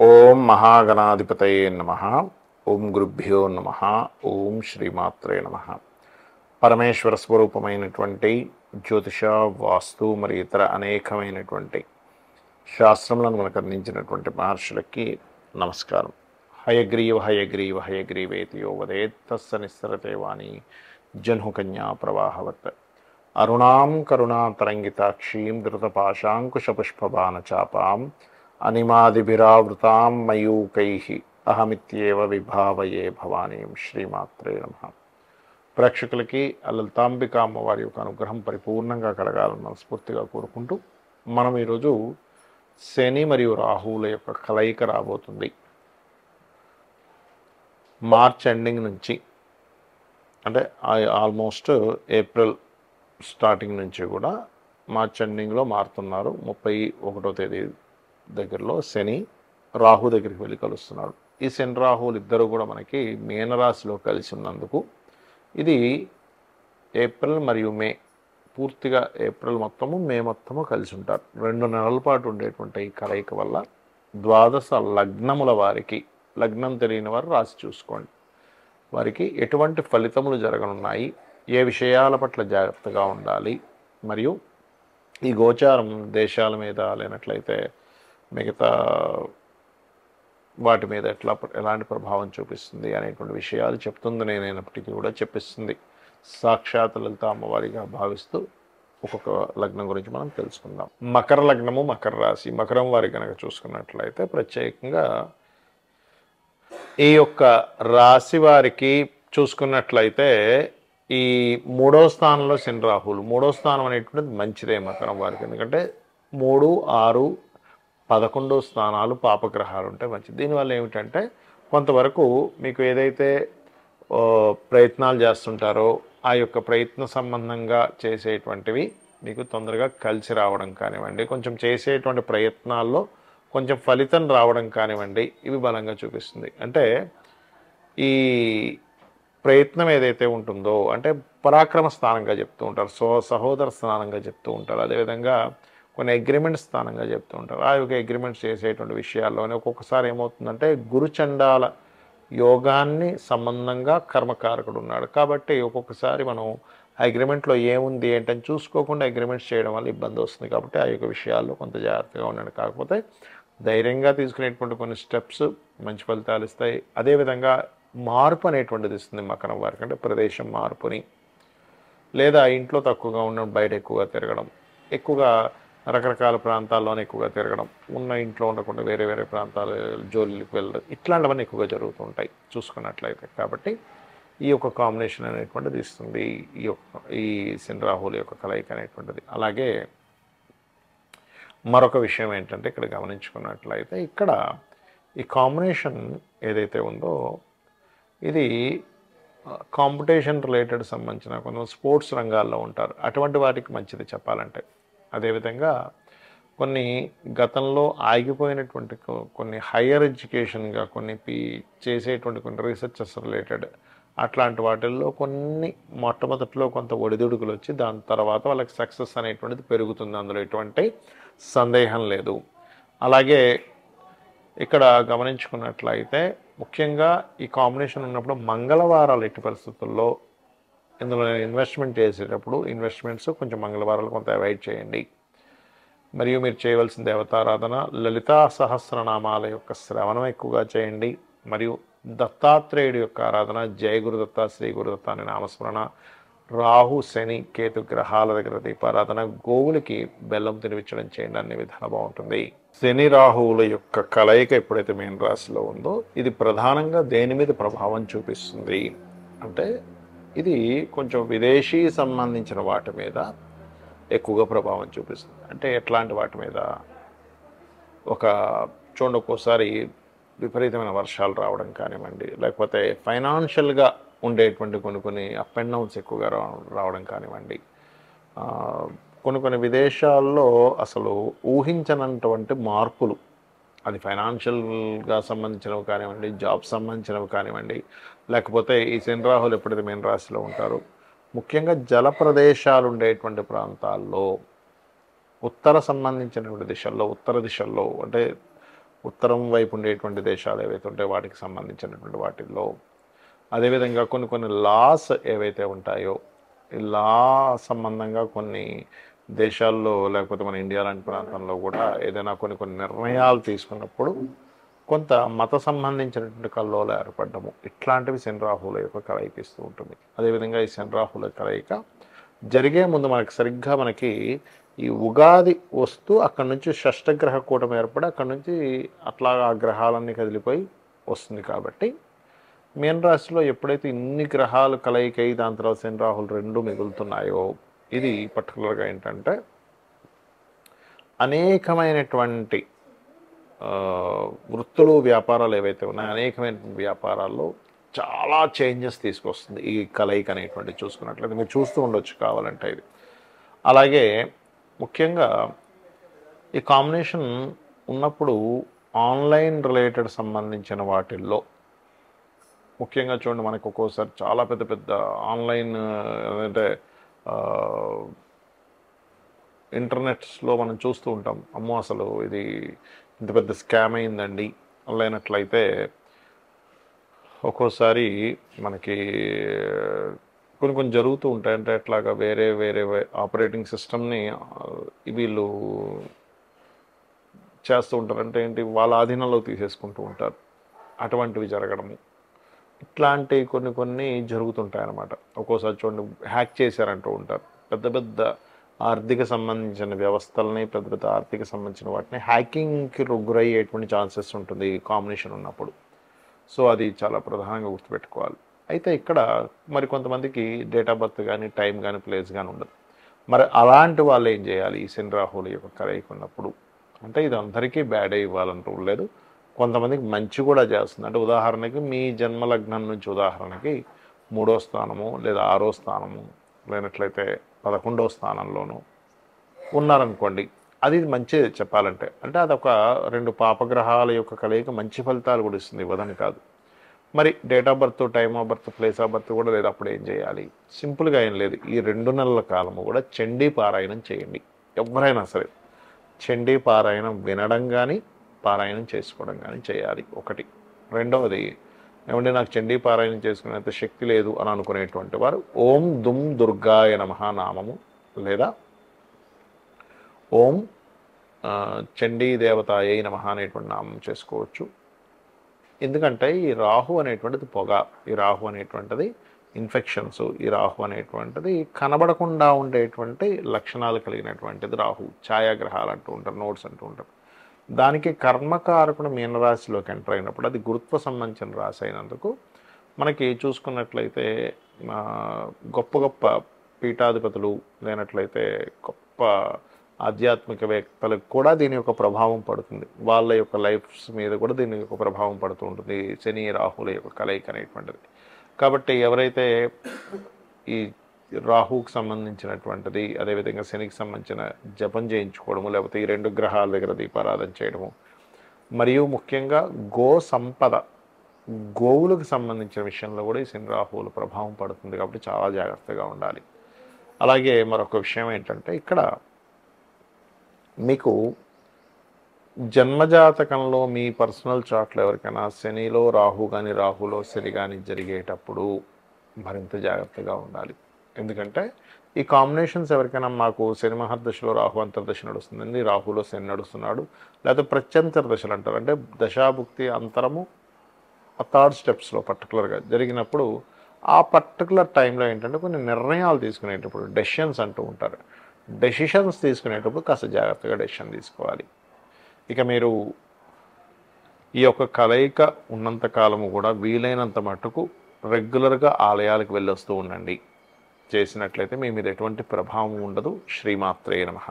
ఓం మహాగణాధిపతయే నమః. ఓం గురుభ్యో నమః. ఓం శ్రీమాత్రే నమః. పరమేశ్వర స్వరూపమైనటువంటి జ్యోతిష, వాస్తు మరియు ఇతర అనేకమైనటువంటి శాస్త్రములను మనకు అందించినటువంటి మహర్షులకి నమస్కారం. హయగ్రీవ హయగ్రీవ హయగ్రీవేతి యో వదేత్ తస్స నిస్సరతే వాణి జహ్నుకన్యా ప్రవాహవత్. అరుణాం కరుణాతరంగితాక్షీం ధృతపాశాంకుశపుష్పబాణచాపాం అనిమాదిభిరావృతాం మయూకైః అహమిత్యేవ విభావయే భవానీం. శ్రీమాత్రే నమః. ప్రేక్షకులకి లలితాంబిక అమ్మవారి యొక్క అనుగ్రహం పరిపూర్ణంగా కలగాలని మనస్ఫూర్తిగా కోరుకుంటూ మనం ఈరోజు శని మరియు రాహువుల యొక్క కలయిక రాబోతుంది. మార్చ్ ఎండింగ్ నుంచి, అంటే ఆల్మోస్ట్ ఏప్రిల్ స్టార్టింగ్ నుంచి కూడా మార్చ్ ఎండింగ్లో మారుతున్నారు. 31వ తేదీ దగ్గరలో శని రాహు దగ్గరికి వెళ్ళి కలుస్తున్నాడు. ఈ శని రాహువులు ఇద్దరు కూడా మనకి మీనరాశిలో కలిసి ఉన్నందుకు ఇది ఏప్రిల్ మరియు మే, పూర్తిగా ఏప్రిల్ మొత్తము మే మొత్తము కలిసి ఉంటారు. 2 నెలల పాటు ఉండేటువంటి ఈ కలయిక వల్ల ద్వాదశ లగ్నముల వారికి, లగ్నం తెలియని వారు రాసి చూసుకోండి, వారికి ఎటువంటి ఫలితములు జరగనున్నాయి, ఏ విషయాల పట్ల జాగ్రత్తగా ఉండాలి, మరియు ఈ గోచారం దేశాల మీద లేనట్లయితే మిగతా వాటి మీద ఎలాంటి ప్రభావం చూపిస్తుంది అనేటువంటి విషయాలు చెప్తుంది. నేనైనప్పటికీ కూడా చెప్పిస్తుంది సాక్షాత్ లలిత అమ్మవారిగా భావిస్తూ ఒక్కొక్క లగ్నం గురించి మనం తెలుసుకుందాం. మకర లగ్నము, మకర రాశి. మకరం వారి కనుక చూసుకున్నట్లయితే ప్రత్యేకంగా ఈ యొక్క రాశి వారికి చూసుకున్నట్లయితే ఈ 3వ స్థానంలో శని రాహువులు. 3వ స్థానం అనేటువంటిది మంచిదే మకరం వారికి, ఎందుకంటే 3, 6, 11 స్థానాలు పాపగ్రహాలు ఉంటే మంచిది. దీనివల్ల ఏమిటంటే కొంతవరకు మీకు ఏదైతే ప్రయత్నాలు చేస్తుంటారో ఆ యొక్క ప్రయత్న సంబంధంగా చేసేటువంటివి మీకు తొందరగా కలిసి రావడం కానివ్వండి, కొంచెం చేసేటువంటి ప్రయత్నాల్లో కొంచెం ఫలితం రావడం కానివ్వండి, ఇవి బలంగా చూపిస్తుంది. అంటే ఈ ప్రయత్నం ఏదైతే ఉంటుందో, అంటే పరాక్రమ స్థానంగా చెప్తూ ఉంటారు, సహోదర స్థానంగా చెప్తూ ఉంటారు, అదేవిధంగా కొన్ని అగ్రిమెంట్స్ స్థానంగా చెప్తూ ఉంటారు. ఆ యొక్క అగ్రిమెంట్స్ చేసేటువంటి విషయాల్లోనే ఒక్కొక్కసారి ఏమవుతుందంటే గురుచండాల యోగాన్ని సంబంధంగా కర్మకారకుడు ఉన్నాడు కాబట్టి ఒక్కొక్కసారి మనం అగ్రిమెంట్లో ఏముంది ఏంటని చూసుకోకుండా అగ్రిమెంట్స్ చేయడం వల్ల ఇబ్బంది వస్తుంది. కాబట్టి ఆ యొక్క విషయాల్లో కొంత జాగ్రత్తగా ఉండండి. కాకపోతే ధైర్యంగా తీసుకునేటువంటి కొన్ని స్టెప్స్ మంచి ఫలితాలు ఇస్తాయి. అదేవిధంగా మార్పు అనేటువంటిది ఇస్తుంది మకరం వారికి. అంటే ప్రదేశం మార్పుని, లేదా ఇంట్లో తక్కువగా ఉండడం, బయట ఎక్కువగా తిరగడం, ఎక్కువగా రకరకాల ప్రాంతాల్లోనే ఎక్కువగా తిరగడం, ఉన్న ఇంట్లో ఉండకుండా వేరే వేరే ప్రాంతాలు జోలికి వెళ్ళడం, ఇట్లాంటివన్నీ ఎక్కువగా జరుగుతూ ఉంటాయి చూసుకున్నట్లయితే. కాబట్టి ఈ యొక్క కాంబినేషన్ అనేటువంటిది ఇస్తుంది ఈ శని రాహువుల యొక్క కలయిక అనేటువంటిది. అలాగే మరొక విషయం ఏంటంటే ఇక్కడ గమనించుకున్నట్లయితే ఇక్కడ ఈ కాంబినేషన్ ఏదైతే ఉందో ఇది కాంపిటీషన్ రిలేటెడ్ సంబంధించిన కొంత స్పోర్ట్స్ రంగాల్లో ఉంటారు, అటువంటి వాటికి మంచిది చెప్పాలంటే. అదేవిధంగా కొన్ని గతంలో ఆగిపోయినటువంటి కొన్ని హయ్యర్ ఎడ్యుకేషన్గా కొన్ని చేసేటువంటి కొన్ని రీసెర్చెస్ రిలేటెడ్ అట్లాంటి వాటిల్లో కొన్ని మొట్టమొదటిలో కొంత ఒడిదుడుకులు వచ్చి దాని తర్వాత వాళ్ళకి సక్సెస్ అనేటువంటిది పెరుగుతుంది, అందులో ఎటువంటి సందేహం లేదు. అలాగే ఇక్కడ గమనించుకున్నట్లయితే ముఖ్యంగా ఈ కాంబినేషన్ ఉన్నప్పుడు మంగళవారాలు ఎట్టి పరిస్థితుల్లో ఇందులో ఇన్వెస్ట్మెంట్ చేసేటప్పుడు ఇన్వెస్ట్మెంట్స్ కొంచెం మంగళవారాలు కొంత అవాయిడ్ చేయండి. మరియు మీరు చేయవలసిన దేవతారాధన లలితా సహస్రనామాల యొక్క శ్రవణం ఎక్కువగా చేయండి. మరియు దత్తాత్రేయుడి యొక్క ఆరాధన, జయ గురుదత్త, శ్రీ గురుదత్త అనే నామస్మరణ, రాహు శని కేతు గ్రహాల దగ్గర దీపారాధన, గోవులకి బెల్లం తినిపించడం చేయండి, అన్ని విధాలు బాగుంటుంది. శని రాహువుల యొక్క కలయిక ఎప్పుడైతే మీన రాశిలో ఉందో ఇది ప్రధానంగా దేని మీద ప్రభావం చూపిస్తుంది అంటే ఇది కొంచెం విదేశీ సంబంధించిన వాటి మీద ఎక్కువగా ప్రభావం చూపిస్తుంది. అంటే ఎట్లాంటి వాటి మీద, చూడండి ఒక్కోసారి విపరీతమైన వర్షాలు రావడం కానివ్వండి, లేకపోతే ఫైనాన్షియల్గా ఉండేటువంటి కొన్ని అప్ అండ్ డౌన్స్ ఎక్కువగా రావడం కానివ్వండి, కొన్ని విదేశాల్లో అసలు ఊహించనటువంటి మార్పులు, అది ఫైనాన్షియల్గా సంబంధించినవి కానివ్వండి, జాబ్ సంబంధించినవి కానివ్వండి, లేకపోతే ఈ శని రాహువులు ఎప్పుడైతే మీన రాశిలో ఉంటారో ముఖ్యంగా జల ప్రదేశాలు ఉండేటువంటి ప్రాంతాల్లో ఉత్తర సంబంధించినటువంటి దిశల్లో, ఉత్తర దిశల్లో అంటే ఉత్తరం వైపు ఉండేటువంటి దేశాలు ఏవైతే ఉంటాయో వాటికి సంబంధించినటువంటి వాటిల్లో, అదేవిధంగా కొన్ని కొన్ని లాస్ ఏవైతే ఉంటాయో ఈ లా సంబంధంగా కొన్ని దేశాల్లో లేకపోతే మన ఇండియా లాంటి ప్రాంతంలో కూడా ఏదైనా కొన్ని కొన్ని నిర్ణయాలు తీసుకున్నప్పుడు కొంత మత సంబంధించినటువంటి కల్లోలు ఏర్పడము, ఇట్లాంటివి శని రాహుల యొక్క కలయిక ఇస్తూ ఉంటుంది. అదేవిధంగా ఈ శని రాహుల కలయిక జరిగే ముందు సరిగ్గా మనకి ఈ ఉగాది వస్తూ అక్కడి నుంచి షష్టగ్రహ కూటమి ఏర్పడి అక్కడి నుంచి అట్లా ఆ గ్రహాలన్నీ కదిలిపోయి వస్తుంది. కాబట్టి మీన రాశిలో ఎప్పుడైతే ఇన్ని గ్రహాలు కలయికై దాని తర్వాత శని రాహులు రెండు మిగులుతున్నాయో ఇది పర్టికులర్గా ఏంటంటే అనేకమైనటువంటి వృత్తులు వ్యాపారాలు ఏవైతే ఉన్నాయో అనేకమైన వ్యాపారాల్లో చాలా చేంజెస్ తీసుకొస్తుంది ఈ కలయిక అనేటువంటి చూసుకున్నట్లయితే. మీరు చూస్తూ ఉండొచ్చు కావాలంటే ఇది. అలాగే ముఖ్యంగా ఈ కాంబినేషన్ ఉన్నప్పుడు ఆన్లైన్ రిలేటెడ్ సంబంధించిన వాటిల్లో ముఖ్యంగా చూడండి, మనకు ఒక్కోసారి చాలా పెద్ద పెద్ద ఆన్లైన్ అంటే ఇంటర్నెట్స్లో మనం చూస్తూ ఉంటాం, అమ్మో అసలు ఇది ఇంత పెద్ద స్కామ్ అయిందండి అట్లయినట్లయితే ఒక్కోసారి మనకి కొన్ని కొన్ని జరుగుతూ ఉంటాయి. అంటే అట్లాగా వేరే వేరే ఆపరేటింగ్ సిస్టమ్ని వీళ్ళు చేస్తూ ఉంటారు. అంటే ఏంటి, వాళ్ళ ఆధీనంలో తీసేసుకుంటూ ఉంటారు. అటువంటివి జరగడము ఇట్లాంటి కొన్ని కొన్ని జరుగుతుంటాయి అన్నమాట. ఒక్కోసారి చూడండి హ్యాక్ చేశారంటూ ఉంటారు. పెద్ద పెద్ద ఆర్థిక సంబంధించిన వ్యవస్థలని, పెద్ద పెద్ద ఆర్థిక సంబంధించిన వాటిని హ్యాకింగ్కి గురయ్యేటువంటి ఛాన్సెస్ ఉంటుంది ఈ కాంబినేషన్ ఉన్నప్పుడు. సో అది చాలా ప్రధానంగా గుర్తుపెట్టుకోవాలి. అయితే ఇక్కడ మరి కొంతమందికి డేట్ ఆఫ్ బర్త్ కానీ టైం కానీ ప్లేస్ కానీ ఉండదు. మరి అలాంటి వాళ్ళు ఏం చేయాలి ఈ శని రాహుల యొక్క కలయిక ఉన్నప్పుడు? అంటే ఇది అందరికీ బ్యాడే ఇవ్వాలని రూల్ లేదు, కొంతమందికి మంచి కూడా చేస్తుంది. అంటే ఉదాహరణకి మీ జన్మలగ్నం నుంచి ఉదాహరణకి 3వ స్థానము లేదా 6వ స్థానము లేనట్లయితే 11వ స్థానంలోనూ ఉన్నారనుకోండి, అది మంచిది చెప్పాలంటే. అంటే అదొక 2 పాపగ్రహాల యొక్క కలయిక మంచి ఫలితాలు కూడా ఇస్తుంది, ఇవ్వదని కాదు. మరి date of birth, time of birth, place of birth కూడా లేదు, అప్పుడు ఏం చేయాలి? సింపుల్గా ఏం లేదు, ఈ 2 నెలల కాలము కూడా చండీ పారాయణం చేయండి. ఎవరైనా సరే చండీ పారాయణం వినడం కానీ పారాయణం చేసుకోవడం కానీ చేయాలి ఒకటి. రెండవది ఏమంటే నాకు చండీ పారాయణం చేసుకునేంత శక్తి లేదు అని అనుకునేటువంటి వారు ఓం దుమ్ దుర్గాయ నమః నామము లేదా ఓం చండీ దేవతాయై నమః అనేటువంటి నామం చేసుకోవచ్చు. ఎందుకంటే ఈ రాహు అనేటువంటిది పొగ, ఈ రాహు అనేటువంటిది ఇన్ఫెక్షన్స్, ఈ రాహు అనేటువంటిది కనబడకుండా ఉండేటువంటి లక్షణాలు కలిగినటువంటిది రాహు. ఛాయాగ్రహాలు అంటూ ఉంటారు, నోట్స్ అంటూ ఉంటారు. దానికి కర్మకారకుడు మీనరాశిలోకి ఎంటర్ అయినప్పుడు అది గురుత్వ సంబంధించిన రాశి అయినందుకు మనకి చూసుకున్నట్లయితే గొప్ప గొప్ప పీఠాధిపతులు లేనట్లయితే గొప్ప ఆధ్యాత్మికవేత్తలకు కూడా దీని యొక్క ప్రభావం పడుతుంది. వాళ్ళ యొక్క లైఫ్స్ మీద కూడా దీని యొక్క ప్రభావం పడుతూ ఉంటుంది శని రాహుల యొక్క కలయిక అనేటువంటిది. కాబట్టి ఎవరైతే ఈ రాహుకు సంబంధించినటువంటిది అదేవిధంగా శనికి సంబంధించిన జపం చేయించుకోవడము, లేకపోతే ఈ 2 గ్రహాల దగ్గర దీపారాధన చేయడము, మరియు ముఖ్యంగా గో సంపద, గోవులకు సంబంధించిన విషయంలో కూడా ఈ శని రాహువుల ప్రభావం పడుతుంది. కాబట్టి చాలా జాగ్రత్తగా ఉండాలి. అలాగే మరొక విషయం ఏంటంటే ఇక్కడ మీకు జన్మజాతకంలో మీ పర్సనల్ చార్ట్లో ఎవరికైనా శనిలో రాహు కానీ రాహులో శని కానీ జరిగేటప్పుడు మరింత జాగ్రత్తగా ఉండాలి. ఎందుకంటే ఈ కాంబినేషన్స్ ఎవరికైనా మాకు శని మహర్దశలో రాహు అంతర్దశ నడుస్తుందండి, రాహులో శని నడుస్తున్నాడు, లేకపోతే ప్రత్యంతర దశలు అంటారు, అంటే దశాభుక్తి అంతరము ఆ 3rd స్టెప్స్లో పర్టికులర్గా జరిగినప్పుడు ఆ పర్టికులర్ టైంలో ఏంటంటే కొన్ని నిర్ణయాలు తీసుకునేటప్పుడు డెసిషన్స్ అంటూ ఉంటారు. డెసిషన్స్ తీసుకునేటప్పుడు కాస్త జాగ్రత్తగా డెసిషన్ తీసుకోవాలి. ఇక మీరు ఈ యొక్క కలయిక ఉన్నంత కాలము కూడా వీలైనంత మటుకు రెగ్యులర్గా ఆలయాలకు వెళ్ళొస్తూ ఉండండి. చేసినట్లయితే మీ మీద ఎటువంటి ప్రభావం ఉండదు. శ్రీమాత్రే నమః.